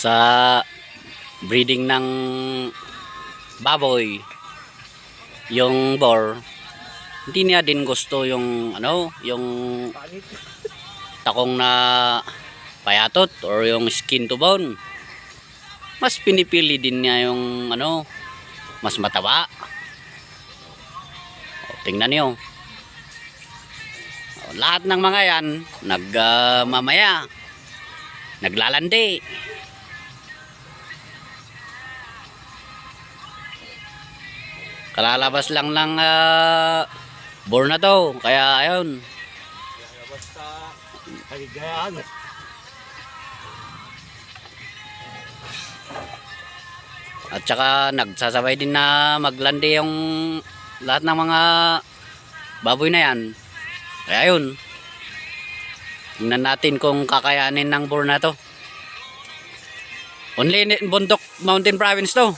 sa breeding ng baboy, yung boar, hindi niya din gusto yung yung takong na payatot or yung skin to bone. Mas pinipili din niya yung mas mataba. Tingnan niyo. Lahat ng mga yan mamaya naglalandi. Kalalabas lang ng boar na to, kaya ayun. Kalalabas sa Kaligayaan. At saka nagsasabay din na maglandi yung lahat ng mga baboy na yan. Kaya ayun. Tingnan natin kung kakayanin ng boar na to. Only in Bundok Mountain Province to.